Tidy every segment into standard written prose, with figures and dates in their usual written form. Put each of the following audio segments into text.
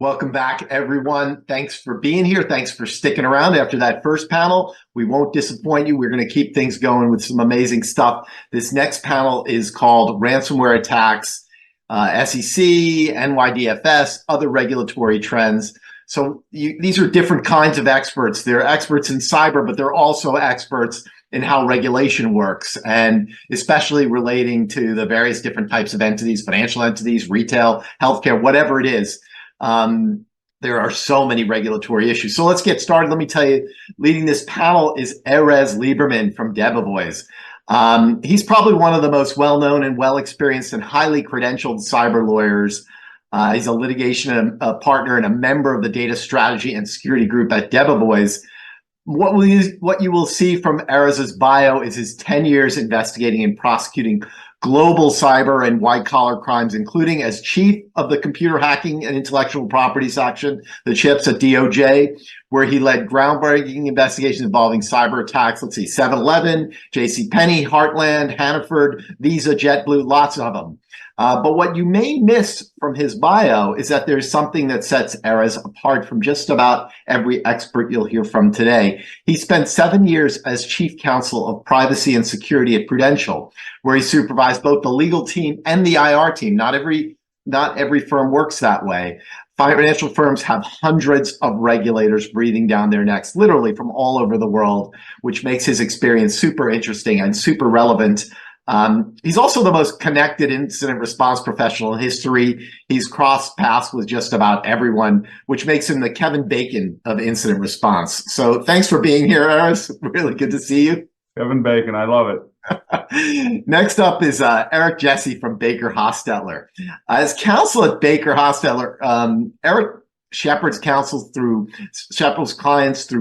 Welcome back, everyone. Thanks for being here. Thanks for sticking around after that first panel. We won't disappoint you. We're going to keep things going with some amazing stuff. This next panel is called Ransomware Attacks, SEC, NYDFS, Other Regulatory Trends. So these are different kinds of experts. They're experts in cyber, but they're also experts in how regulation works, and especially relating to the various different types of entities, financial entities, retail, healthcare, whatever it is. There are so many regulatory issues. So let's get started. Let me tell you, leading this panel is Erez Liebermann from Debevoise. He's probably one of the most well-known and well-experienced and highly credentialed cyber lawyers. He's a litigation partner and a member of the data strategy and security group at Debevoise. What you will see from Erez's bio is his 10 years investigating and prosecuting global cyber and white-collar crimes, including as chief of the Computer Hacking and Intellectual Property section, the CHIPS at DOJ, where he led groundbreaking investigations involving cyber attacks. Let's see, 7-Eleven, JCPenney, Heartland, Hannaford, Visa, JetBlue, lots of them. But what you may miss from his bio is that there's something that sets Erez apart from just about every expert you'll hear from today. He spent 7 years as chief counsel of privacy and security at Prudential, where he supervised both the legal team and the IR team. Not every firm works that way. Financial firms have hundreds of regulators breathing down their necks, literally from all over the world, which makes his experience super interesting and super relevant. He's also the most connected incident response professional in history. He's crossed paths with just about everyone, which makes him the Kevin Bacon of incident response. So thanks for being here, Erez. Really good to see you. Kevin Bacon, I love it. Next up is Eric Gyasi from BakerHostetler. As counsel at BakerHostetler, Eric shepherds clients through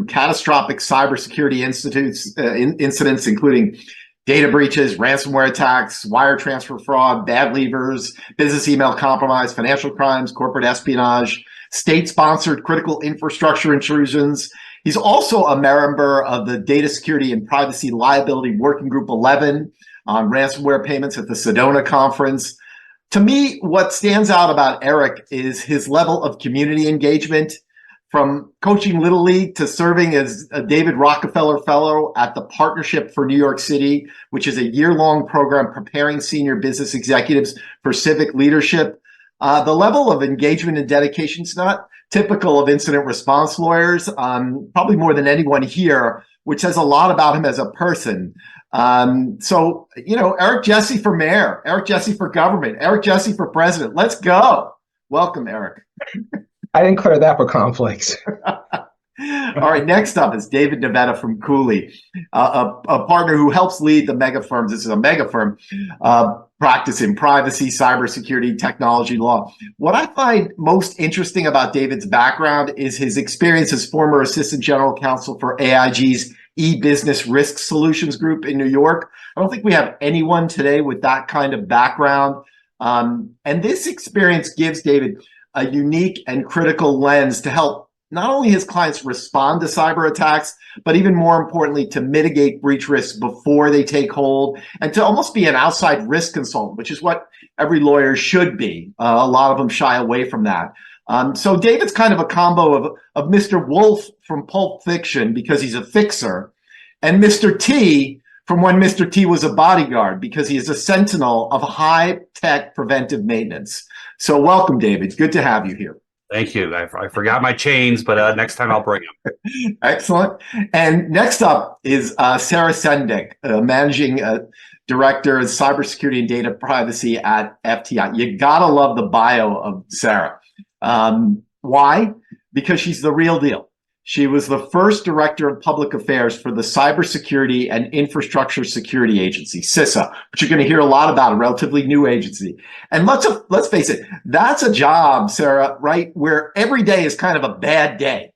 catastrophic cybersecurity incidents, including data breaches, ransomware attacks, wire transfer fraud, bad levers, business email compromise, financial crimes, corporate espionage, state-sponsored critical infrastructure intrusions. He's also a member of the Data Security and Privacy Liability Working Group 11 on ransomware payments at the Sedona Conference. To me, what stands out about Eric is his level of community engagement, from coaching Little League to serving as a David Rockefeller Fellow at the Partnership for New York City, which is a year-long program preparing senior business executives for civic leadership. The level of engagement and dedication is not typical of incident response lawyers, probably more than anyone here, which says a lot about him as a person. So, Eric Gyasi for mayor, Eric Gyasi for government, Eric Gyasi for president. Let's go. Welcome, Eric. I didn't clear that for conflicts. All right, next up is David Navetta from Cooley, a partner who helps lead the mega firms. This is a mega firm practice in privacy, cybersecurity, technology law. What I find most interesting about David's background is his experience as former assistant general counsel for AIG's e-business risk solutions group in New York. I don't think we have anyone today with that kind of background. And this experience gives David a unique and critical lens to help not only his clients respond to cyber attacks, but even more importantly, to mitigate breach risks before they take hold, and to almost be an outside risk consultant, which is what every lawyer should be. A lot of them shy away from that. So David's kind of a combo of Mr. Wolf from Pulp Fiction, because he's a fixer, and Mr. T from when Mr. T was a bodyguard, because he is a sentinel of high-tech preventive maintenance. So welcome, David. Good to have you here. Thank you. I forgot my chains, but next time I'll bring them. Excellent. And next up is Sara Sendek, Managing Director of Cybersecurity and Data Privacy at FTI. You gotta love the bio of Sara. Why? Because she's the real deal. She was the first director of public affairs for the Cybersecurity and Infrastructure Security Agency, CISA, which you're going to hear a lot about, a relatively new agency. And let's face it, that's a job, Sara, right, where every day is kind of a bad day.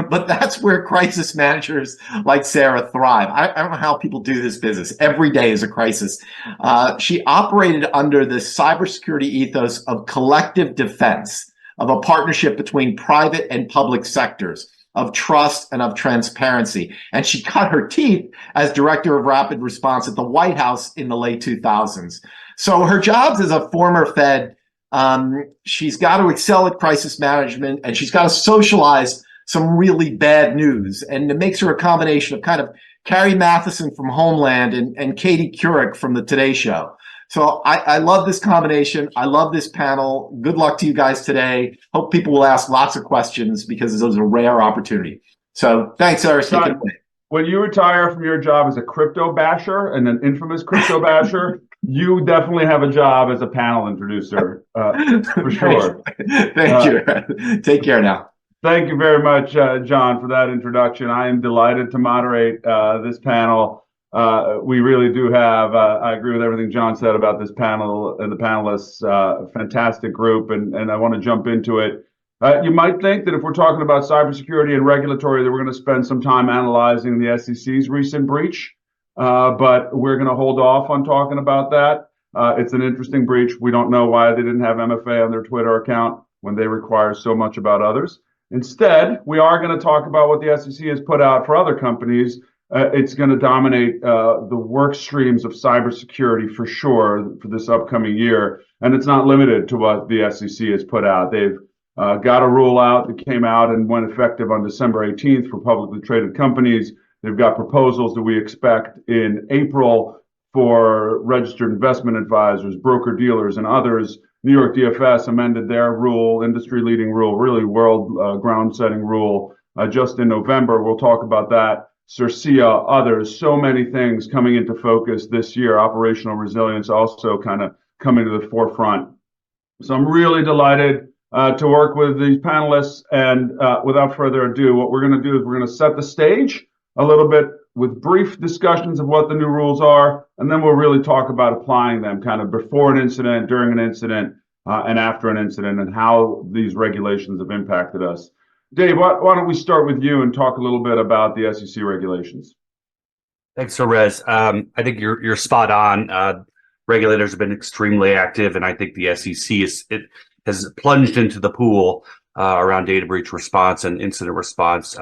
But that's where crisis managers like Sara thrive. I don't know how people do this business. Every day is a crisis. She operated under the cybersecurity ethos of collective defense, of a partnership between private and public sectors, of trust and of transparency. And she cut her teeth as director of rapid response at the White House in the late 2000s. So her jobs as a former Fed She's got to excel at crisis management, and she's got to socialize some really bad news. And it makes her a combination of kind of Carrie Matheson from Homeland and Katie Couric from the Today Show. So I love this combination. I love this panel. Good luck to you guys today. Hope people will ask lots of questions because this is a rare opportunity. So thanks, Erez. Take it away. When you retire from your job as a crypto basher and an infamous crypto basher, you definitely have a job as a panel introducer, for sure. Thank you. Take care now. Thank you very much, John, for that introduction. I am delighted to moderate this panel. We really do have, I agree with everything John said about this panel and the panelists, fantastic group, and I want to jump into it. You might think that if we're talking about cybersecurity and regulatory, that we're going to spend some time analyzing the SEC's recent breach, but we're going to hold off on talking about that. It's an interesting breach. We don't know why they didn't have MFA on their Twitter account when they require so much about others. Instead, we are going to talk about what the SEC has put out for other companies. It's going to dominate the work streams of cybersecurity for sure for this upcoming year. And it's not limited to what the SEC has put out. They've got a rule out that came out and went effective on December 18th for publicly traded companies. They've got proposals that we expect in April for registered investment advisors, broker-dealers, and others. New York DFS amended their rule, industry-leading rule, really world ground-setting rule, just in November. We'll talk about that. CERCIA, others, so many things coming into focus this year. Operational resilience also kind of coming to the forefront. So I'm really delighted to work with these panelists. And without further ado, what we're going to do is we're going to set the stage a little bit with brief discussions of what the new rules are, and then we'll really talk about applying them kind of before an incident, during an incident, and after an incident, and how these regulations have impacted us. Dave, why don't we start with you and talk a little bit about the SEC regulations? Thanks, Erez. I think you're spot on. Regulators have been extremely active, and I think the SEC has plunged into the pool around data breach response and incident response.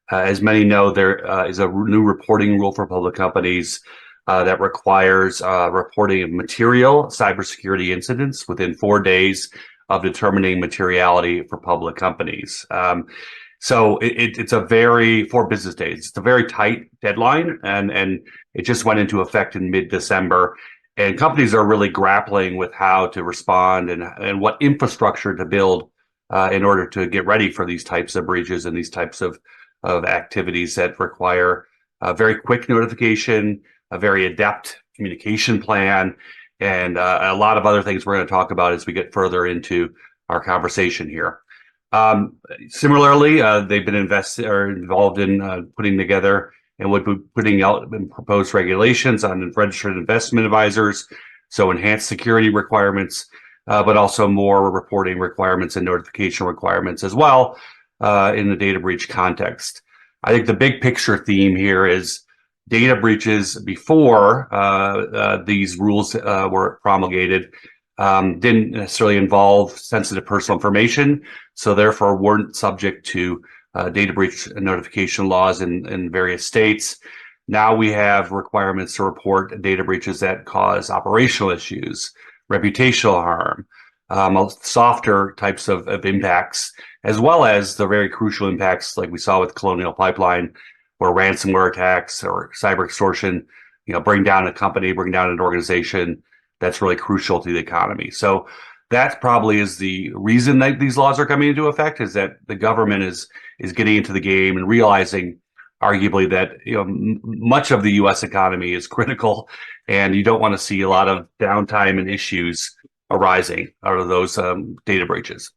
As many know, there is a new reporting rule for public companies that requires reporting of material cybersecurity incidents within 4 days of determining materiality for public companies. So it's a 4 business days. It's a very tight deadline, and it just went into effect in mid-December. And companies are really grappling with how to respond and what infrastructure to build in order to get ready for these types of breaches and these types of activities that require a very quick notification, a very adept communication plan, and a lot of other things we're going to talk about as we get further into our conversation here. Similarly, they've been involved in putting together and would be putting out proposed regulations on registered investment advisors, so enhanced security requirements, but also more reporting requirements and notification requirements as well in the data breach context. I think the big picture theme here is data breaches before these rules were promulgated didn't necessarily involve sensitive personal information, so therefore weren't subject to data breach notification laws in various states. Now we have requirements to report data breaches that cause operational issues, reputational harm, softer types of impacts, as well as the very crucial impacts like we saw with Colonial Pipeline, where ransomware attacks or cyber extortion, bring down a company, bring down an organization that's really crucial to the economy. So that probably is the reason that these laws are coming into effect, is that the government is getting into the game and realizing arguably that much of the U.S. economy is critical, and you don't want to see a lot of downtime and issues arising out of those data breaches.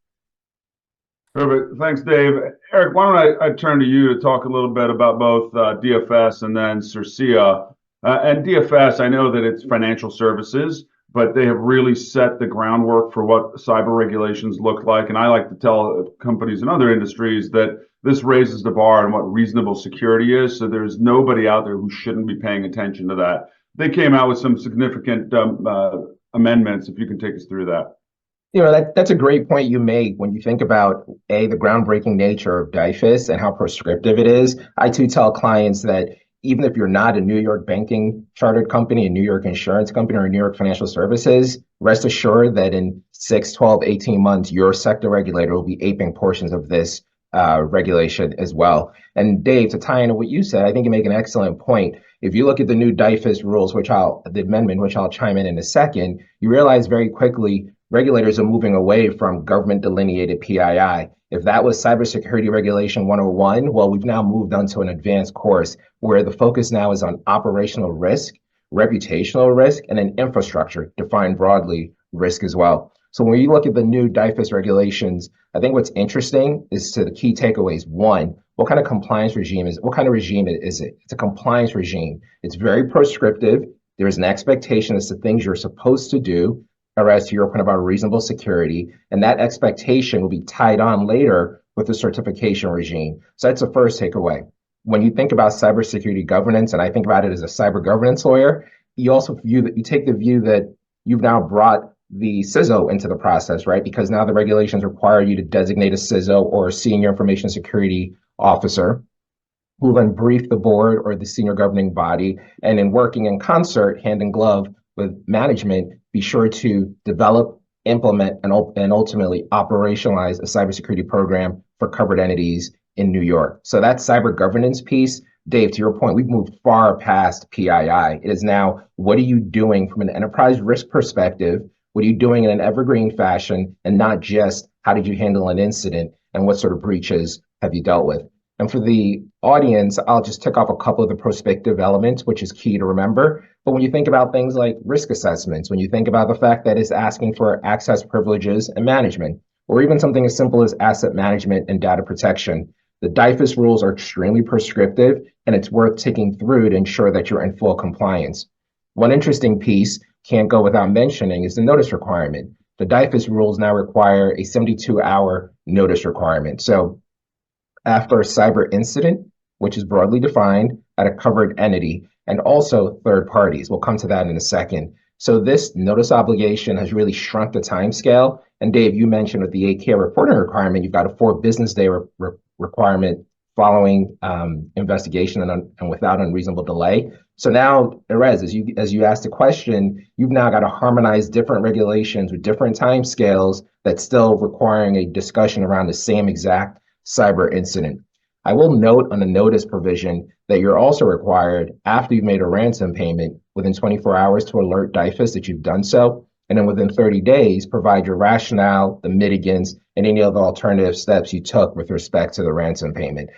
Perfect. Thanks, Dave. Eric, why don't I turn to you to talk a little bit about both DFS and then CERCIA. And DFS, I know that it's financial services, but they have really set the groundwork for what cyber regulations look like. And I like to tell companies in other industries that this raises the bar on what reasonable security is. So there's nobody out there who shouldn't be paying attention to that. They came out with some significant amendments. If you can take us through that. That's a great point you make when you think about the groundbreaking nature of DFS and how prescriptive it is. I too tell clients that even if you're not a New York banking chartered company, a New York insurance company, or a New York financial services, rest assured that in 6, 12, 18 months, your sector regulator will be aping portions of this regulation as well. And Dave, to tie into what you said, I think you make an excellent point. If you look at the new DIFAS rules, the amendment, which I'll chime in a second, you realize very quickly regulators are moving away from government delineated PII. If that was Cybersecurity Regulation 101, well, we've now moved on to an advanced course where the focus now is on operational risk, reputational risk, and then infrastructure, defined broadly, risk as well. So when you look at the new DIFAS regulations, I think what's interesting is to the key takeaways. One, what kind of compliance regime is it? What kind of regime is it? It's a compliance regime. It's very prescriptive. There's an expectation as to things you're supposed to do, or as to your point about reasonable security, and that expectation will be tied on later with the certification regime. So that's the first takeaway. When you think about cybersecurity governance, and I think about it as a cyber governance lawyer, you also take the view that you've now brought the CISO into the process, right? Because now the regulations require you to designate a CISO or a senior information security officer who will then brief the board or the senior governing body, and in working in concert, hand in glove with management, be sure to develop, implement, and ultimately operationalize a cybersecurity program for covered entities in New York. So that cyber governance piece, Dave, to your point, we've moved far past PII. It is now, what are you doing from an enterprise risk perspective? What are you doing in an evergreen fashion, and not just how did you handle an incident and what sort of breaches have you dealt with? And for the audience, I'll just tick off a couple of the prospective elements, which is key to remember. But when you think about things like risk assessments, when you think about the fact that it's asking for access privileges and management, or even something as simple as asset management and data protection, the DIFAS rules are extremely prescriptive, and it's worth taking through to ensure that you're in full compliance. One interesting piece, can't go without mentioning, is the notice requirement. The DIFAS rules now require a 72-hour notice requirement. So after a cyber incident, which is broadly defined at a covered entity, and also third parties, we'll come to that in a second. So this notice obligation has really shrunk the time scale. And Dave, you mentioned with the 8K reporting requirement, you've got a 4 business day requirement following investigation and without unreasonable delay. So now, Erez, as you asked the question, you've now got to harmonize different regulations with different time scales that's still requiring a discussion around the same exact cyber incident. I will note on the notice provision that you're also required, after you've made a ransom payment, within 24 hours to alert DIFAS that you've done so, and then within 30 days, provide your rationale, the mitigants, and any other alternative steps you took with respect to the ransom payment.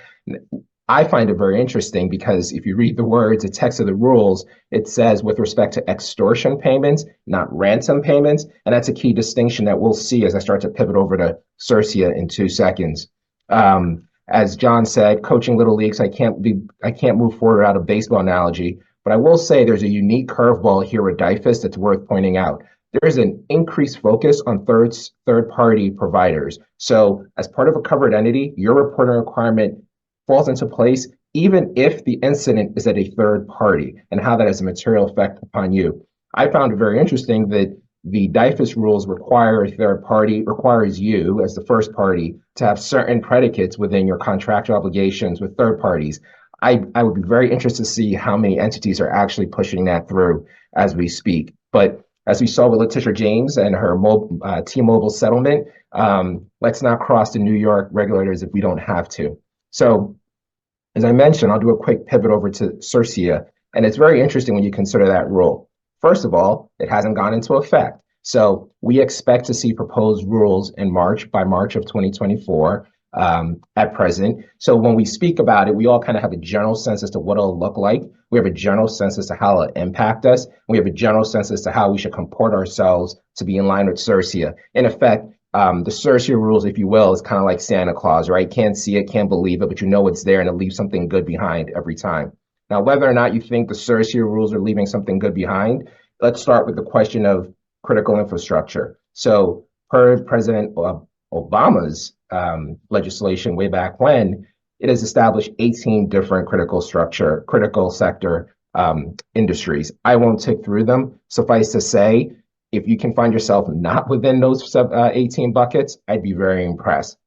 I find it very interesting because if you read the words, the text of the rules, it says with respect to extortion payments, not ransom payments. And that's a key distinction that we'll see as I start to pivot over to Cercia in 2 seconds. As John said, coaching little leagues, I can't move forward without a baseball analogy, but I will say there's a unique curveball here with DIFAS that's worth pointing out. There is an increased focus on third-party providers. So as part of a covered entity, your reporting requirement falls into place even if the incident is at a third party, and how that has a material effect upon you. I found it very interesting that the DIFAS rules require a third party, requires you as the first party to have certain predicates within your contractual obligations with third parties. I would be very interested to see how many entities are actually pushing that through as we speak. But as we saw with Letitia James and her T-Mobile settlement, let's not cross the New York regulators if we don't have to. So as I mentioned, I'll do a quick pivot over to Cercia, and it's very interesting when you consider that rule. First of all, it hasn't gone into effect. So we expect to see proposed rules in by March of 2024 at present. So when we speak about it, we all kind of have a general sense as to what it'll look like. We have a general sense as to how it'll impact us. We have a general sense as to how we should comport ourselves to be in line with Cercia. In effect, the Cercia rules, if you will, is kind of like Santa Claus, right? Can't see it, can't believe it, but you know it's there and it leaves something good behind every time. Now, whether or not you think the Cercia rules are leaving something good behind, let's start with the question of critical infrastructure. So per President Obama's legislation way back when, it has established 18 different critical sector industries. I won't tick through them. Suffice to say, if you can find yourself not within those 18 buckets, I'd be very impressed.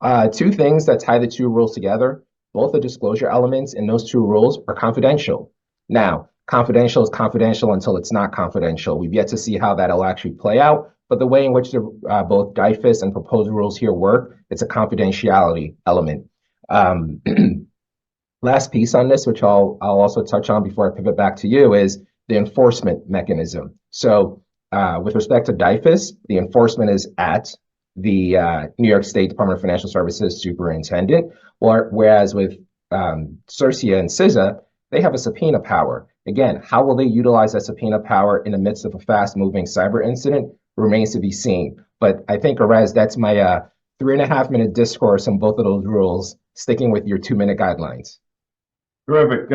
2 things that tie the 2 rules together, both the disclosure elements in those 2 rules are confidential. Now, confidential is confidential until it's not confidential. We've yet to see how that'll actually play out, but the way in which both DIFIS and proposed rules here work, it's a confidentiality element. Last piece on this, which I'll also touch on before I pivot back to you, is the enforcement mechanism. So with respect to DIFIS, the enforcement is at the New York State Department of Financial Services superintendent, whereas with CERCIA and CISA, they have a subpoena power. Again, how will they utilize that subpoena power in the midst of a fast-moving cyber incident remains to be seen. But I think, Erez, that's my 3.5-minute discourse on both of those rules, sticking with your 2-minute guidelines. Terrific.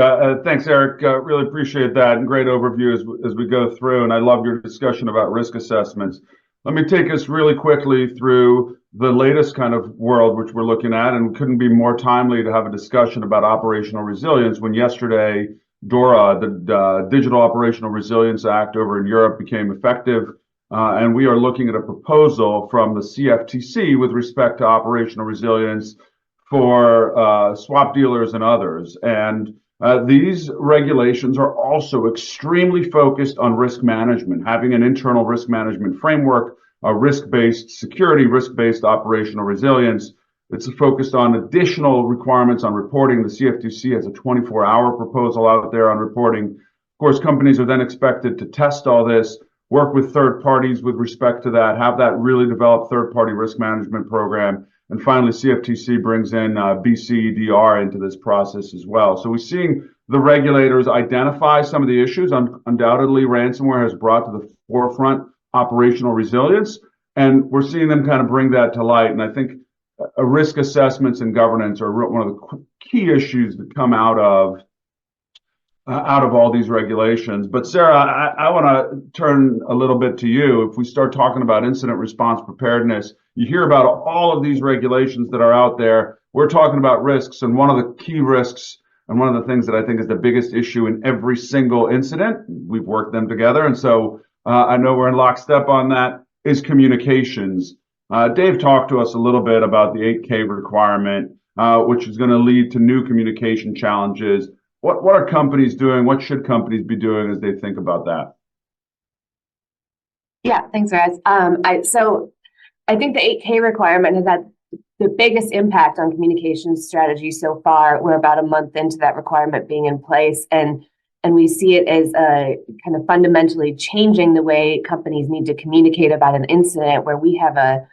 Thanks, Eric. Really appreciate that, and great overview as we go through. And I love your discussion about risk assessments. Let me take us really quickly through the latest kind of world which we're looking at, and couldn't be more timely to have a discussion about operational resilience when yesterday DORA, the Digital Operational Resilience Act over in Europe, became effective. And we are looking at a proposal from the CFTC with respect to operational resilience for swap dealers and others. And these regulations are also extremely focused on risk management, having an internal risk management framework, a risk-based security, risk-based operational resilience. It's focused on additional requirements on reporting. The CFTC has a 24-hour proposal out there on reporting. Of course, companies are then expected to test all this, work with third parties with respect to that, have that really developed third-party risk management program. And finally, CFTC brings in BCDR into this process as well. So we're seeing the regulators identify some of the issues. Undoubtedly, ransomware has brought to the forefront operational resilience, and we're seeing them kind of bring that to light. And I think risk assessments and governance are one of the key issues that come out of all these regulations. But Sara, I want to turn a little bit to you. If we start talking about incident response preparedness, you hear about all of these regulations that are out there. We're talking about risks, and one of the key risks and one of the things that I think is the biggest issue in every single incident, we've worked them together, and so I know we're in lockstep on that, is communications. Dave talked to us a little bit about the 8K requirement, which is going to lead to new communication challenges. What are companies doing? What should companies be doing as they think about that? Yeah, thanks, Erez. So I think the 8K requirement has had the biggest impact on communications strategy so far. We're about a month into that requirement being in place, and we see it as a kind of fundamentally changing the way companies need to communicate about an incident, where we have the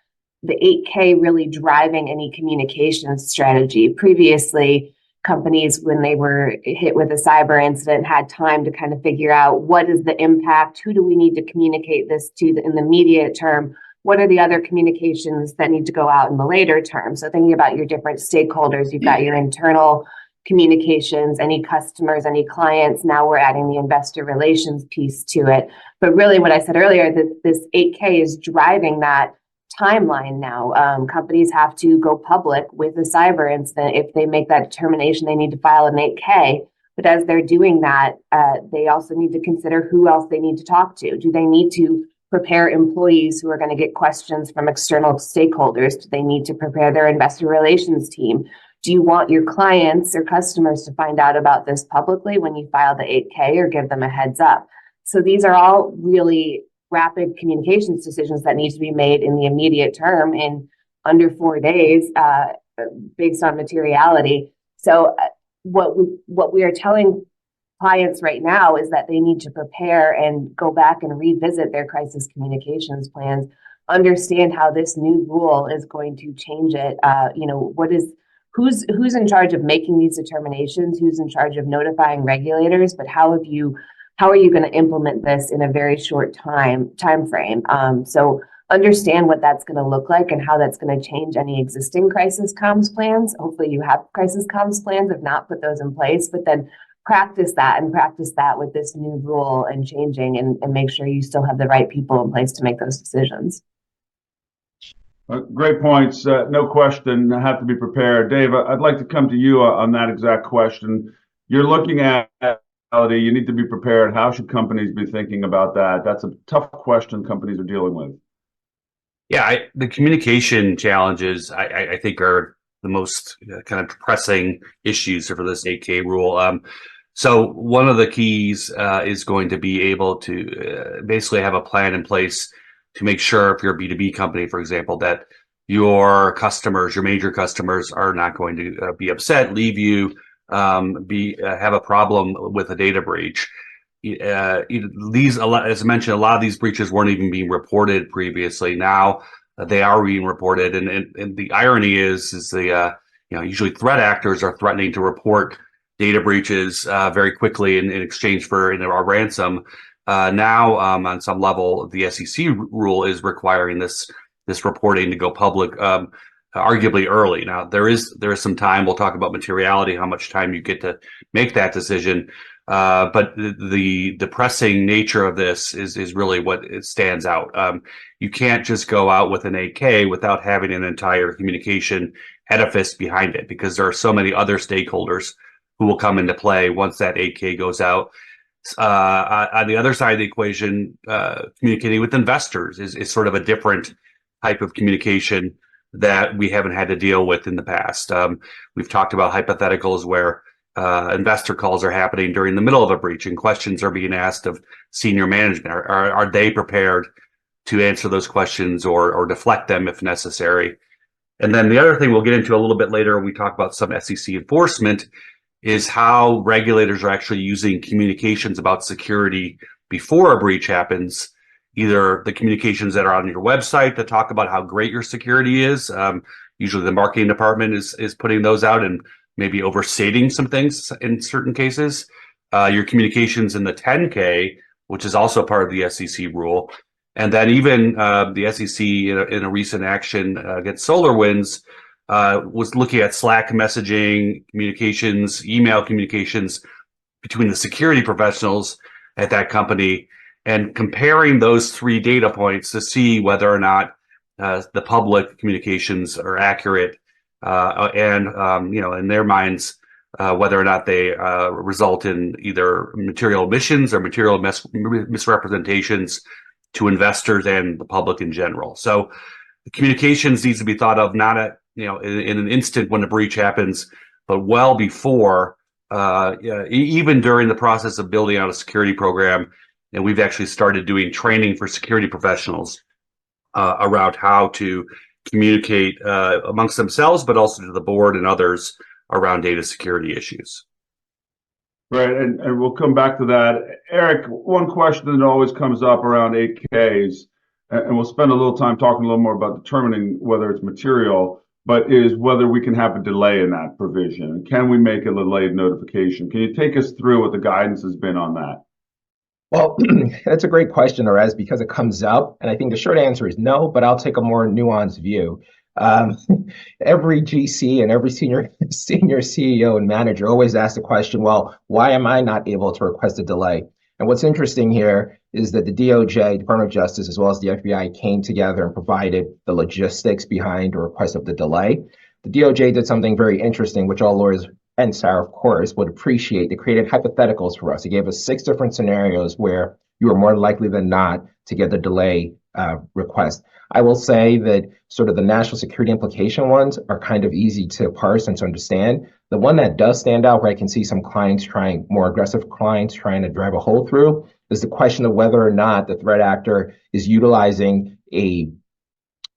8K really driving any communications strategy. Previously, companies, when they were hit with a cyber incident, had time to kind of figure out what is the impact, who do we need to communicate this to in the immediate term, what are the other communications that need to go out in the later term. So thinking about your different stakeholders, you've got your internal communications, any customers, any clients. Now we're adding the investor relations piece to it. But really what I said earlier, that this 8K is driving that timeline now. Companies have to go public with a cyber incident. If they make that determination, they need to file an 8K. But as they're doing that, they also need to consider who else they need to talk to. Do they need to prepare employees who are going to get questions from external stakeholders? Do they need to prepare their investor relations team? Do you want your clients or customers to find out about this publicly when you file the 8K, or give them a heads up? So these are all really rapid communications decisions that need to be made in the immediate term in under 4 days, based on materiality. So what we are telling clients right now is that they need to prepare and go back and revisit their crisis communications plans, understand how this new rule is going to change it. Who's in charge of making these determinations, who's in charge of notifying regulators, but how are you going to implement this in a very short time frame? So understand what that's going to look like and how that's going to change any existing crisis comms plans. Hopefully you have crisis comms plans, if not, put those in place, but then practice that with this new rule and changing, and make sure you still have the right people in place to make those decisions. Great points. No question. I have to be prepared. Dave, I'd like to come to you on that exact question. You're looking at reality. You need to be prepared. How should companies be thinking about that? That's a tough question companies are dealing with. Yeah, the communication challenges, I think, are the most kind of pressing issues for this 8K rule. So one of the keys is going to be able to basically have a plan in place to make sure, if you're a B2B company, for example, that your customers, your major customers, are not going to be upset, leave you, have a problem with a data breach. These, as I mentioned, a lot of these breaches weren't even being reported previously. Now they are being reported, and the irony is the usually threat actors are threatening to report data breaches very quickly in exchange for a ransom. Now, on some level, the SEC rule is requiring this reporting to go public, arguably early. Now, there is some time. We'll talk about materiality, how much time you get to make that decision. But the depressing nature of this is really what it stands out. You can't just go out with an 8K without having an entire communication edifice behind it, because there are so many other stakeholders who will come into play once that 8K goes out. On the other side of the equation, communicating with investors is sort of a different type of communication that we haven't had to deal with in the past. We've talked about hypotheticals where investor calls are happening during the middle of a breach and questions are being asked of senior management. Are they prepared to answer those questions or deflect them if necessary? And then the other thing we'll get into a little bit later when we talk about some SEC enforcement is how regulators are actually using communications about security before a breach happens. Either the communications that are on your website that talk about how great your security is. Usually the marketing department is putting those out and maybe overstating some things in certain cases. Your communications in the 10K, which is also part of the SEC rule. And then even the SEC in a recent action against SolarWinds was looking at Slack messaging, communications, email communications between the security professionals at that company, and comparing those three data points to see whether or not the public communications are accurate, and in their minds, whether or not they result in either material omissions or material misrepresentations to investors and the public in general. So the communications needs to be thought of not at in an instant when a breach happens, but well before, even during the process of building out a security program. And we've actually started doing training for security professionals around how to communicate amongst themselves, but also to the board and others around data security issues. Right, and we'll come back to that. Eric, one question that always comes up around 8Ks, and we'll spend a little time talking a little more about determining whether it's material, but is whether we can have a delay in that provision. Can we make a delayed notification? Can you take us through what the guidance has been on that? Well, that's a great question, Erez, because it comes up, and I think the short answer is no, but I'll take a more nuanced view. Every GC and every senior CEO and manager always asks the question, well, why am I not able to request a delay? And what's interesting here is that the DOJ, Department of Justice, as well as the FBI came together and provided the logistics behind the request of the delay. The DOJ did something very interesting, which all lawyers and Sara, of course, would appreciate. They created hypotheticals for us. They gave us 6 different scenarios where you are more likely than not to get the delay request. I will say that sort of the national security implication ones are kind of easy to parse and to understand. The one that does stand out, where I can see some clients more aggressive clients trying to drive a hole through, is the question of whether or not the threat actor is utilizing a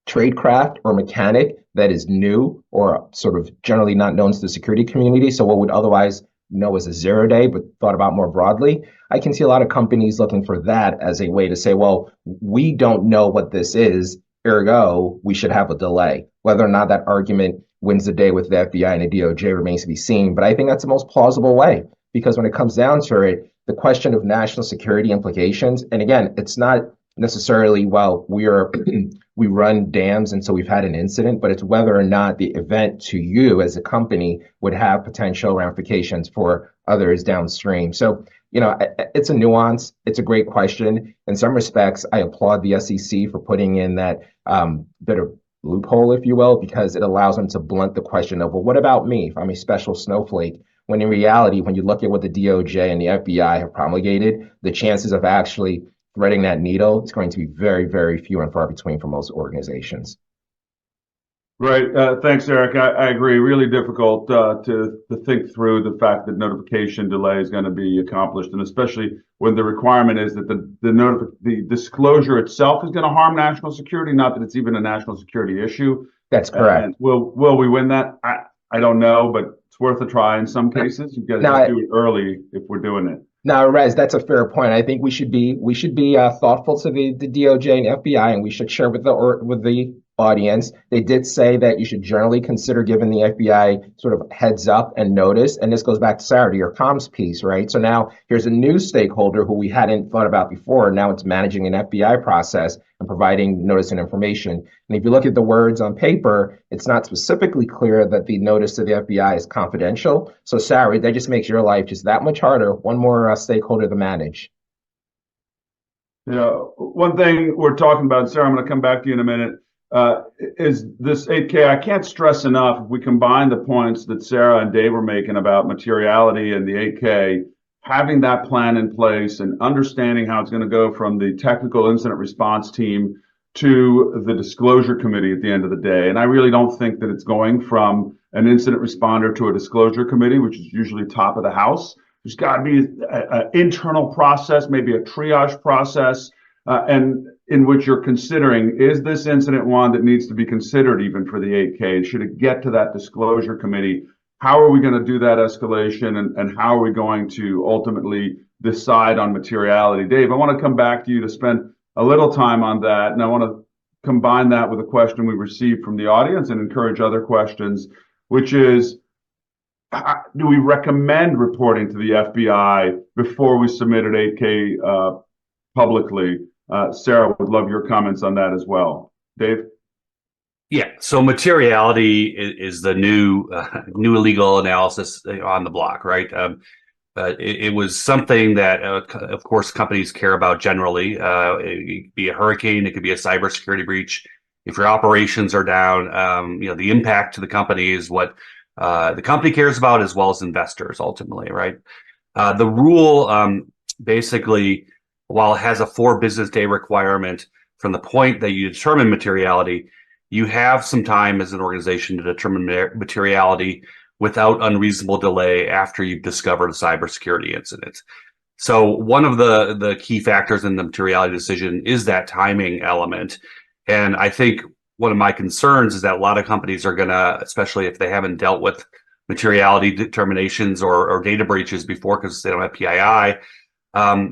tradecraft or mechanic that is new or sort of generally not known to the security community. So what would otherwise know as a 0-day, but thought about more broadly. I can see a lot of companies looking for that as a way to say, well, we don't know what this is, ergo, we should have a delay. Whether or not that argument wins the day with the FBI and the DOJ remains to be seen. But I think that's the most plausible way, because when it comes down to it, the question of national security implications, and again, it's not necessarily, well, we run dams and so we've had an incident, but it's whether or not the event to you as a company would have potential ramifications for others downstream. So, it's a nuance. It's a great question. In some respects, I applaud the SEC for putting in that bit of loophole, if you will, because it allows them to blunt the question of, well, what about me if I'm a special snowflake? When in reality, when you look at what the DOJ and the FBI have promulgated, the chances of actually threading that needle is going to be very, very few and far between for most organizations. Right. Thanks, Eric. I agree. Really difficult to think through the fact that notification delay is going to be accomplished, and especially when the requirement is that the disclosure itself is going to harm national security, not that it's even a national security issue. That's correct. And will we win that? I don't know, but it's worth a try. In some cases, you've got to just do it early if we're doing it. Now, Erez, that's a fair point. I think we should be thoughtful to the DOJ and FBI, and we should share with the audience. They did say that you should generally consider giving the FBI sort of heads up and notice. And this goes back to Sara, to your comms piece, right? So now here's a new stakeholder who we hadn't thought about before. Now it's managing an FBI process and providing notice and information. And if you look at the words on paper, it's not specifically clear that the notice to the FBI is confidential. So Sara, that just makes your life just that much harder. One more stakeholder to manage. One thing we're talking about, Sara, I'm going to come back to you in a minute. Is this 8K? I can't stress enough, if we combine the points that Sara and Dave were making about materiality and the 8K, having that plan in place and understanding how it's going to go from the technical incident response team to the disclosure committee at the end of the day. And I really don't think that it's going from an incident responder to a disclosure committee, which is usually top of the house. There's got to be an internal process, maybe a triage process, and in which you're considering, is this incident one that needs to be considered even for the 8K? Should it get to that disclosure committee? How are we going to do that escalation, and how are we going to ultimately decide on materiality? Dave, I want to come back to you to spend a little time on that, and I want to combine that with a question we received from the audience and encourage other questions, which is, do we recommend reporting to the FBI before we submit an 8K publicly? Sara, would love your comments on that as well. Dave? Yeah, so materiality is the new illegal analysis on the block, right? It was something that, of course, companies care about generally. It could be a hurricane, it could be a cybersecurity breach. If your operations are down, the impact to the company is what the company cares about, as well as investors ultimately, right? The rule basically, while it has a 4 business day requirement from the point that you determine materiality, you have some time as an organization to determine materiality without unreasonable delay after you've discovered a cybersecurity incident. So one of the key factors in the materiality decision is that timing element. And I think one of my concerns is that a lot of companies are going to, especially if they haven't dealt with materiality determinations or data breaches before because they don't have PII,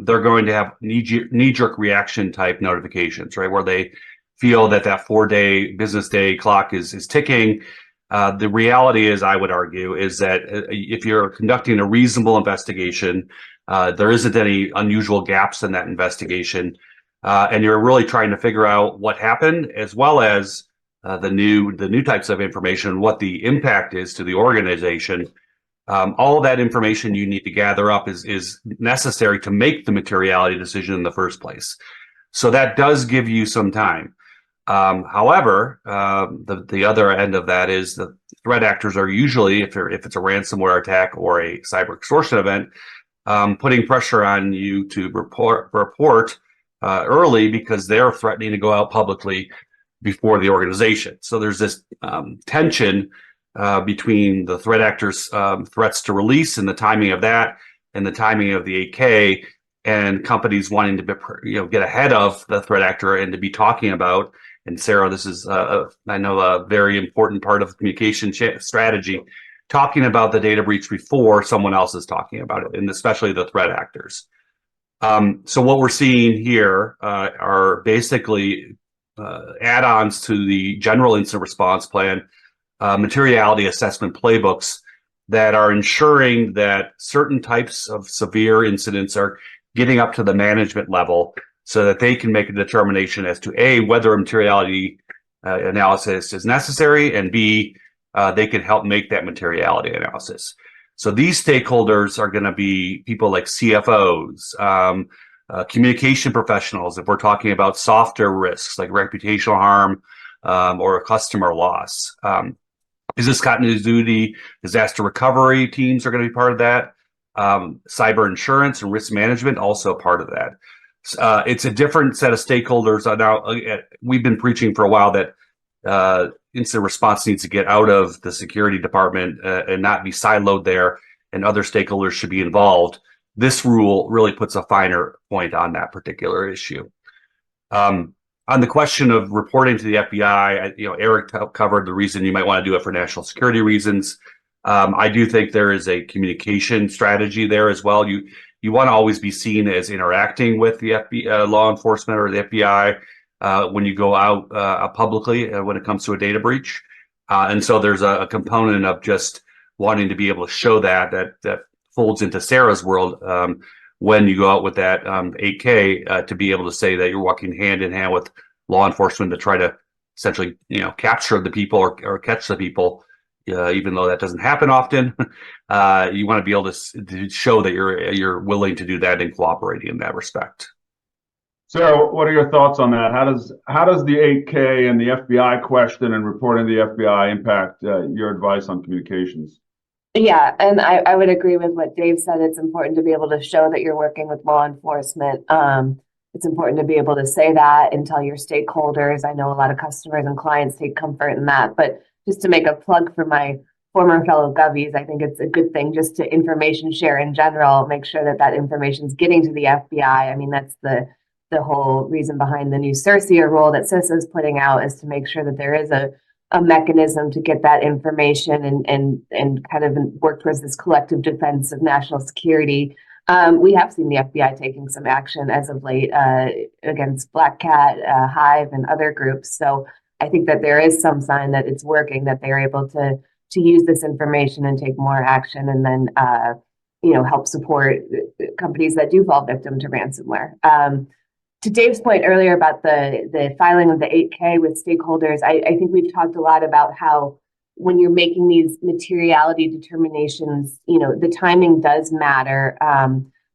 they're going to have knee-jerk reaction type notifications, right? Where they feel that 4-day business day clock is ticking. The reality is, I would argue, is that if you're conducting a reasonable investigation, there isn't any unusual gaps in that investigation, and you're really trying to figure out what happened, as well as the new types of information, what the impact is to the organization. All of that information you need to gather up is necessary to make the materiality decision in the first place. So that does give you some time. However, the other end of that is the threat actors are usually, if it's a ransomware attack or a cyber extortion event, putting pressure on you to report early because they're threatening to go out publicly before the organization. So there's this tension between the threat actors' threats to release and the timing of that, and the timing of the 8K, and companies wanting to get ahead of the threat actor and to be talking about. And Sara, this is I know a very important part of the communication strategy, talking about the data breach before someone else is talking about it, and especially the threat actors. So what we're seeing here are basically add-ons to the general incident response plan, materiality assessment playbooks that are ensuring that certain types of severe incidents are getting up to the management level so that they can make a determination as to A, whether a materiality analysis is necessary, and B, they can help make that materiality analysis. So these stakeholders are going to be people like CFOs, communication professionals, if we're talking about softer risks like reputational harm or customer loss. Business continuity, disaster recovery teams are going to be part of that. Cyber insurance and risk management also part of that. It's a different set of stakeholders. Now, we've been preaching for a while that incident response needs to get out of the security department and not be siloed there, and other stakeholders should be involved. This rule really puts a finer point on that particular issue. On the question of reporting to the FBI, Eric covered the reason you might want to do it for national security reasons. I do think there is a communication strategy there as well. You want to always be seen as interacting with the FBI, law enforcement or the FBI when you go out publicly when it comes to a data breach. And so there's a component of just wanting to be able to show that folds into Sara's world when you go out with that 8K to be able to say that you're walking hand in hand with law enforcement to try to essentially capture the people or catch the people. Even though that doesn't happen often, you want to be able to show that you're willing to do that and cooperating in that respect. So, what are your thoughts on that? How does the 8K and the FBI question and reporting to the FBI impact your advice on communications? Yeah, and I would agree with what Dave said. It's important to be able to show that you're working with law enforcement. It's important to be able to say that and tell your stakeholders. I know a lot of customers and clients take comfort in that, but just to make a plug for my former fellow Govies, I think it's a good thing just to information share in general, make sure that information is getting to the FBI. I mean, that's the whole reason behind the new CERCIA rule that CISA is putting out, is to make sure that there is a mechanism to get that information and kind of work towards this collective defense of national security. We have seen the FBI taking some action as of late against Black Cat, Hive, and other groups. So I think that there is some sign that it's working, that they're able to use this information and take more action, and then help support companies that do fall victim to ransomware. To Dave's point earlier about the filing of the 8K with stakeholders, I think we've talked a lot about how when you're making these materiality determinations, the timing does matter.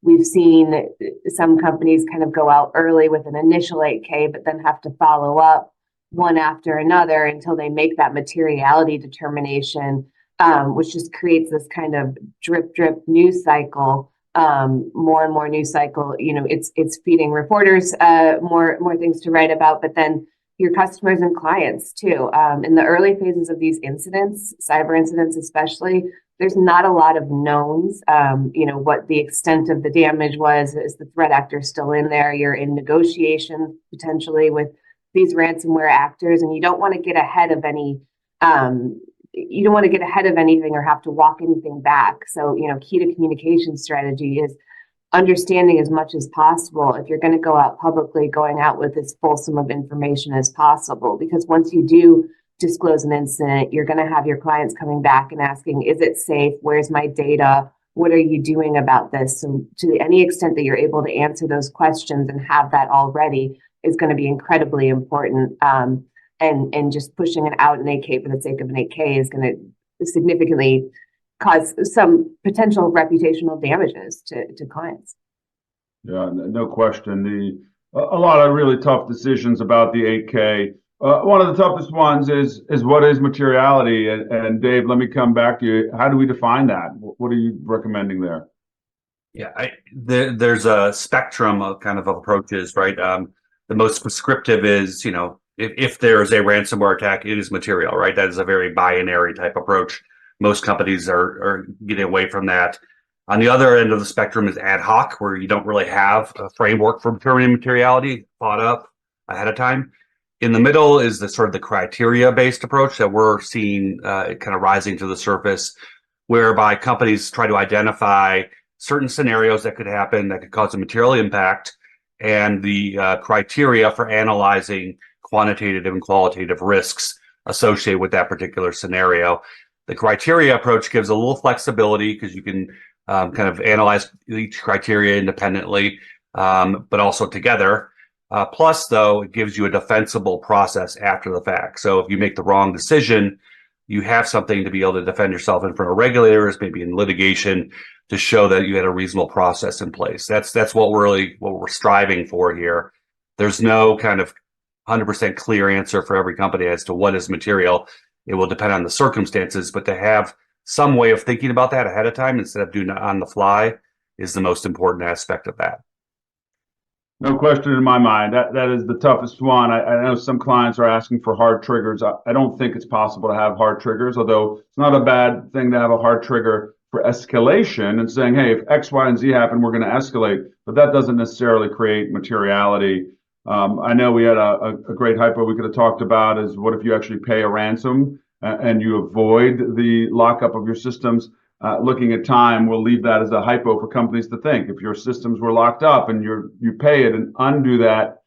We've seen some companies kind of go out early with an initial 8K, but then have to follow up one after another until they make that materiality determination, which just creates this kind of drip news cycle, more and more news cycle. It's feeding reporters more things to write about, but then your customers and clients too. In the early phases of these incidents, cyber incidents especially, there's not a lot of knowns. What the extent of the damage was. Is the threat actor still in there? You're in negotiation potentially with these ransomware actors, and you don't want to get ahead of any anything or have to walk anything back. So, key to communication strategy is understanding as much as possible, if you're going to go out publicly, going out with as fulsome of information as possible, because once you do disclose an incident, you're going to have your clients coming back and asking, is it safe? Where's my data? What are you doing about this? So to any extent that you're able to answer those questions and have that already is going to be incredibly important. And just pushing it out an 8K for the sake of an 8K is going to significantly cause some potential reputational damages to clients. Yeah, no question. A lot of really tough decisions about the 8K. One of the toughest ones is what is materiality? And Dave, let me come back to you. How do we define that? What are you recommending there? Yeah, there's a spectrum of kind of approaches, right? The most prescriptive is, if there's a ransomware attack, it is material, right? That is a very binary type approach. Most companies are getting away from that. On the other end of the spectrum is ad hoc, where you don't really have a framework for determining materiality thought up ahead of time. In the middle is the sort of the criteria-based approach that we're seeing kind of rising to the surface, whereby companies try to identify certain scenarios that could happen that could cause a material impact, and the criteria for analyzing quantitative and qualitative risks associated with that particular scenario. The criteria approach gives a little flexibility because you can kind of analyze each criteria independently, but also together. Plus, though, it gives you a defensible process after the fact. So if you make the wrong decision, you have something to be able to defend yourself in front of regulators, maybe in litigation, to show that you had a reasonable process in place. That's what we're striving for here. There's no kind of 100% clear answer for every company as to what is material. It will depend on the circumstances, but to have some way of thinking about that ahead of time instead of doing it on the fly is the most important aspect of that. No question in my mind. That is the toughest one. I know some clients are asking for hard triggers. I don't think it's possible to have hard triggers, although it's not a bad thing to have a hard trigger for escalation and saying, hey, if X, Y, and Z happen, we're going to escalate. But that doesn't necessarily create materiality. I know we had a great hypo we could have talked about is what if you actually pay a ransom and you avoid the lockup of your systems? Looking at time, we'll leave that as a hypo for companies to think. If your systems were locked up and you pay it and undo that,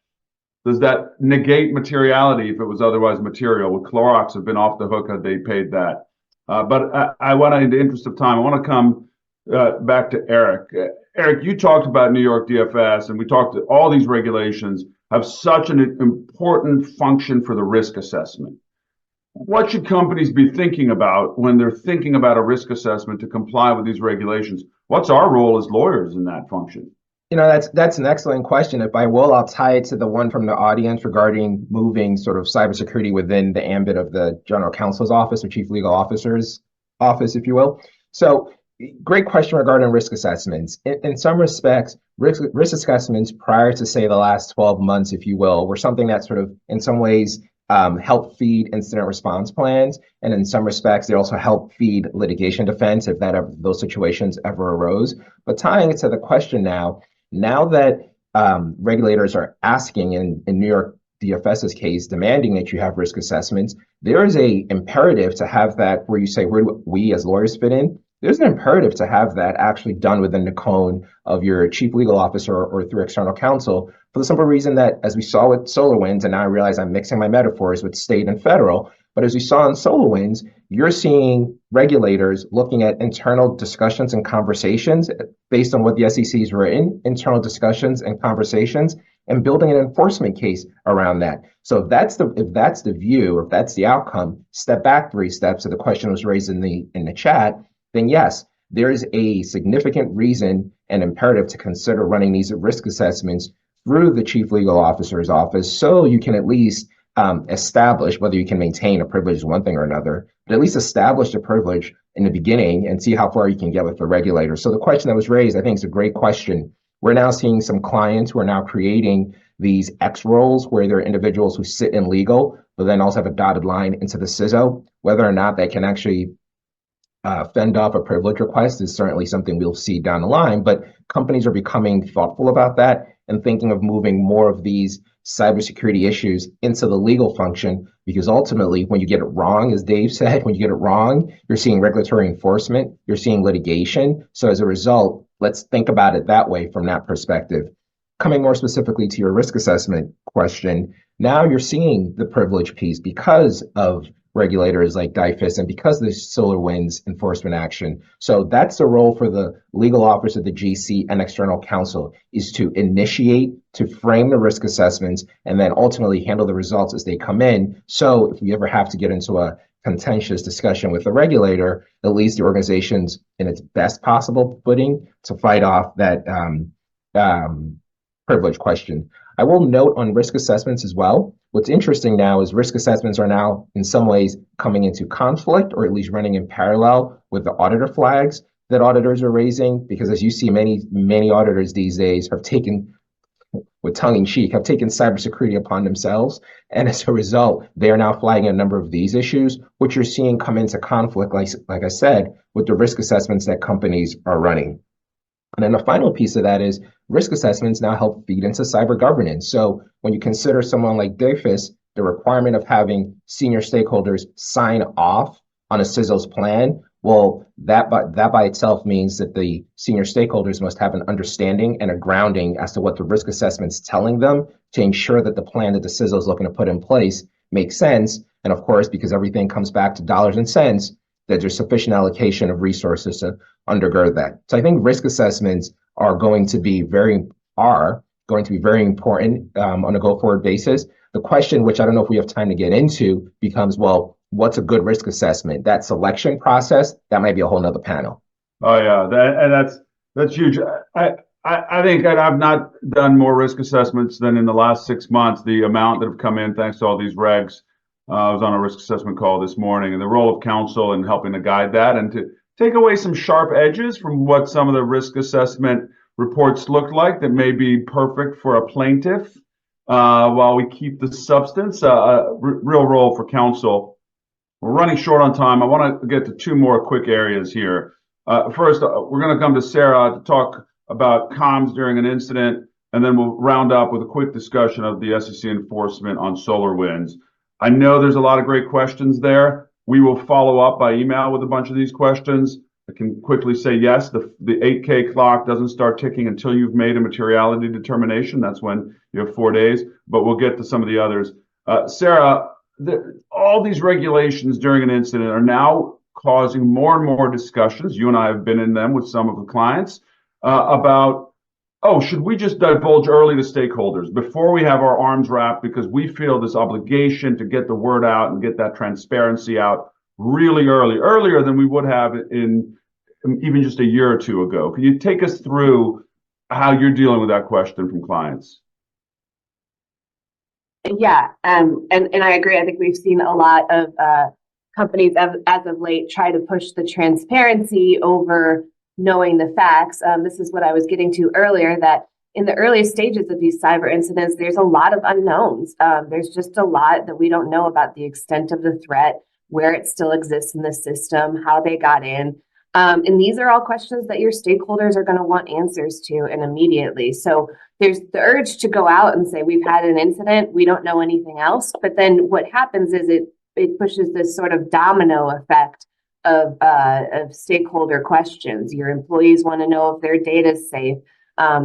does that negate materiality if it was otherwise material? Would Clorox have been off the hook had they paid that? But I want to, in the interest of time, I want to come back to Eric. Eric, you talked about New York DFS, and we talked to all these regulations have such an important function for the risk assessment. What should companies be thinking about when they're thinking about a risk assessment to comply with these regulations? What's our role as lawyers in that function? That's an excellent question. If I will, I'll tie it to the one from the audience regarding moving sort of cybersecurity within the ambit of the General Counsel's office or Chief Legal Officer's office, if you will. So, great question regarding risk assessments. In some respects, risk assessments prior to, say, the last 12 months, if you will, were something that sort of, in some ways, help feed incident response plans. And in some respects, they also help feed litigation defense if those situations ever arose. But tying it to the question now that regulators are asking in New York DFS's case, demanding that you have risk assessments, there is a imperative to have that where you say, where do we as lawyers fit in? There's an imperative to have that actually done within the cone of your chief legal officer or through external counsel for the simple reason that, as we saw with SolarWinds, and now I realize I'm mixing my metaphors with state and federal, but as we saw in SolarWinds, you're seeing regulators looking at internal discussions and conversations based on what the SEC's written, internal discussions and conversations, and building an enforcement case around that. So if that's the view, or if that's the outcome, step back 3 steps. So the question was raised in the chat. Then yes, there is a significant reason and imperative to consider running these risk assessments through the chief legal officer's office, so you can at least establish whether you can maintain a privilege is one thing or another, but at least establish the privilege in the beginning and see how far you can get with the regulator. So the question that was raised, I think, is a great question. We're now seeing some clients who are now creating these X roles where there are individuals who sit in legal, but then also have a dotted line into the CISO. Whether or not they can actually fend off a privilege request is certainly something we'll see down the line, but companies are becoming thoughtful about that and thinking of moving more of these cybersecurity issues into the legal function, because ultimately, when you get it wrong, as Dave said, when you get it wrong, you're seeing regulatory enforcement, you're seeing litigation. So as a result, let's think about it that way from that perspective. Coming more specifically to your risk assessment question, now you're seeing the privilege piece because of regulators like DFS and because of the SolarWinds enforcement action. So that's the role for the legal office of the GC and external counsel, is to initiate, to frame the risk assessments, and then ultimately handle the results as they come in. So if we ever have to get into a contentious discussion with the regulator, at least the organization's in its best possible footing to fight off that privilege question. I will note on risk assessments as well, what's interesting now is risk assessments are now in some ways coming into conflict, or at least running in parallel with the auditor flags that auditors are raising, because as you see, many auditors these days have taken, with tongue in cheek, have taken cybersecurity upon themselves. And as a result, they are now flagging a number of these issues, which you're seeing come into conflict, like I said, with the risk assessments that companies are running. And then the final piece of that is risk assessments now help feed into cyber governance. So when you consider someone like DFS, the requirement of having senior stakeholders sign off on a CISO's plan, well, that by itself means that the senior stakeholders must have an understanding and a grounding as to what the risk assessment's telling them to ensure that the plan that the CISO is looking to put in place makes sense. And of course, because everything comes back to dollars and cents, that there's sufficient allocation of resources to undergird that. So I think risk assessments are going to be very important on a go-forward basis. The question, which I don't know if we have time to get into, becomes, well, what's a good risk assessment? That selection process, that might be a whole nother panel. Oh yeah, that's huge. I think that I've not done more risk assessments than in the last 6 months. The amount that have come in thanks to all these regs. I was on a risk assessment call this morning, and the role of counsel in helping to guide that and to take away some sharp edges from what some of the risk assessment reports look like that may be perfect for a plaintiff, while we keep the substance, real role for counsel. We're running short on time. I want to get to two more quick areas here. First, we're going to come to Sara to talk about comms during an incident, and then we'll round up with a quick discussion of the SEC enforcement on SolarWinds. I know there's a lot of great questions there. We will follow up by email with a bunch of these questions. I can quickly say yes, the 8K clock doesn't start ticking until you've made a materiality determination. That's when you have 4 days, but we'll get to some of the others. Sara, all these regulations during an incident are now causing more and more discussions. You and I have been in them with some of the clients about, should we just divulge early to stakeholders before we have our arms wrapped, because we feel this obligation to get the word out and get that transparency out really earlier than we would have in even just a year or two ago. Can you take us through how you're dealing with that question from clients? Yeah, and I agree. I think we've seen a lot of companies as of late try to push the transparency over knowing the facts. This is what I was getting to earlier, that in the earliest stages of these cyber incidents, there's a lot of unknowns. There's just a lot that we don't know about the extent of the threat, where it still exists in the system, how they got in. And these are all questions that your stakeholders are going to want answers to, and immediately. So there's the urge to go out and say, we've had an incident, we don't know anything else. But then what happens is it pushes this sort of domino effect of stakeholder questions. Your employees want to know if their data is safe.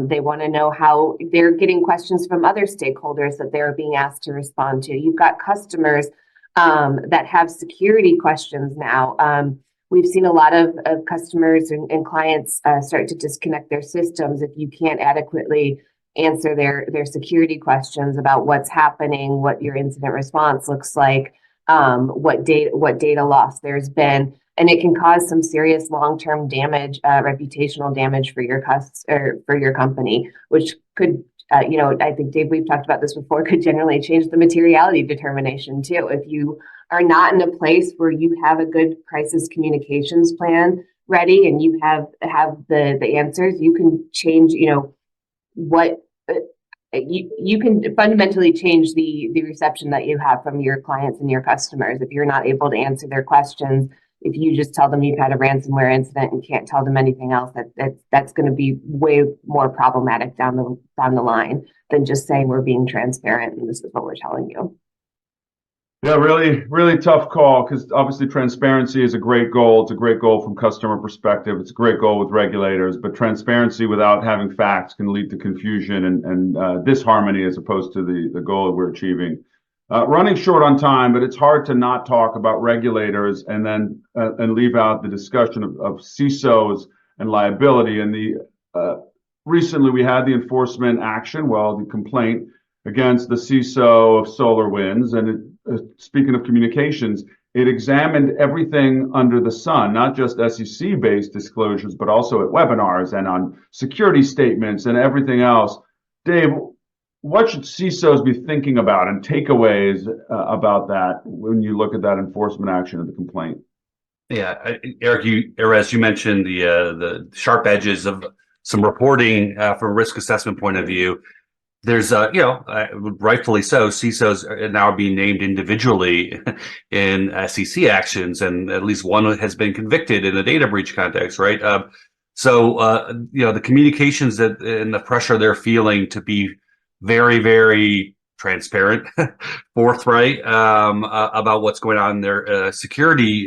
They want to know how they're getting questions from other stakeholders that they're being asked to respond to. You've got customers that have security questions now. We've seen a lot of customers and clients start to disconnect their systems if you can't adequately answer their security questions about what's happening, what your incident response looks like, what data loss there's been, and it can cause some serious long-term damage, reputational damage for your company, which could, I think, Dave, we've talked about this before, could generally change the materiality determination too. If you are not in a place where you have a good crisis communications plan ready and you have the answers, you can change, what you can fundamentally change the reception that you have from your clients and your customers. If you're not able to answer their questions, if you just tell them you've had a ransomware incident and can't tell them anything else, that's going to be way more problematic down the line than just saying we're being transparent and this is what we're telling you. Yeah, really tough call, because obviously transparency is a great goal. It's a great goal from customer perspective. It's a great goal with regulators, but transparency without having facts can lead to confusion and disharmony as opposed to the goal that we're achieving. Running short on time, but it's hard to not talk about regulators and then and leave out the discussion of CISOs and liability. And recently we had the enforcement action, the complaint against the CISO of SolarWinds, and speaking of communications, it examined everything under the sun, not just SEC-based disclosures, but also at webinars and on security statements and everything else. Dave, what should CISOs be thinking about and takeaways about that when you look at that enforcement action of the complaint? Yeah, Erez, you mentioned the sharp edges of some reporting from a risk assessment point of view. There's, rightfully so, CISOs are now being named individually in SEC actions, and at least one has been convicted in a data breach context, right? The communications and the pressure they're feeling to be very, very transparent, forthright about what's going on in their security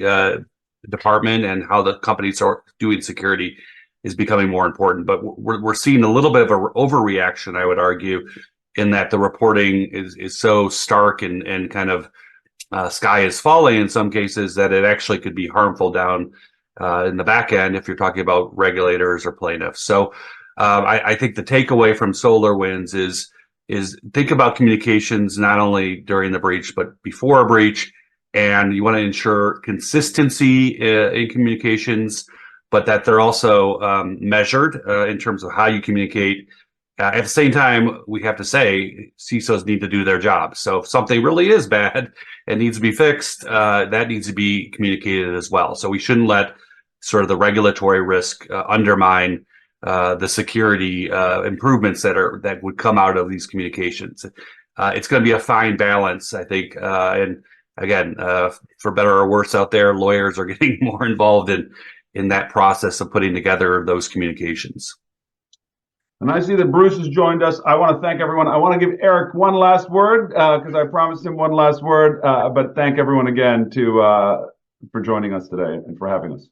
department and how the companies are doing security is becoming more important. But we're seeing a little bit of an overreaction, I would argue, in that the reporting is so stark and kind of sky is falling in some cases that it actually could be harmful down in the back end if you're talking about regulators or plaintiffs. So I think the takeaway from SolarWinds is think about communications not only during the breach but before a breach, and you want to ensure consistency in communications, but that they're also measured in terms of how you communicate. At the same time, we have to say CISOs need to do their job. So if something really is bad and needs to be fixed, that needs to be communicated as well. So we shouldn't let sort of the regulatory risk undermine the security improvements that would come out of these communications. It's going to be a fine balance, I think. And again, for better or worse out there, lawyers are getting more involved in that process of putting together those communications. And I see that Bruce has joined us. I want to thank everyone. I want to give Eric one last word because I promised him one last word. But thank everyone again for joining us today and for having us.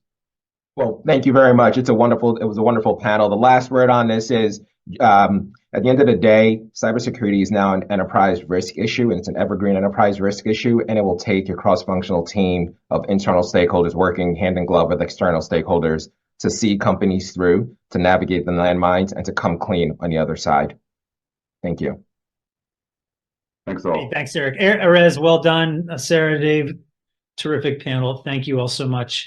Well, thank you very much. It was a wonderful panel. The last word on this is, at the end of the day, cybersecurity is now an enterprise risk issue, and it's an evergreen enterprise risk issue, and it will take a cross-functional team of internal stakeholders working hand in glove with external stakeholders to see companies through, to navigate the landmines, and to come clean on the other side. Thank you. Thanks all. Hey, thanks, Eric. Erez, well done. Sara, Dave, terrific panel. Thank you all so much.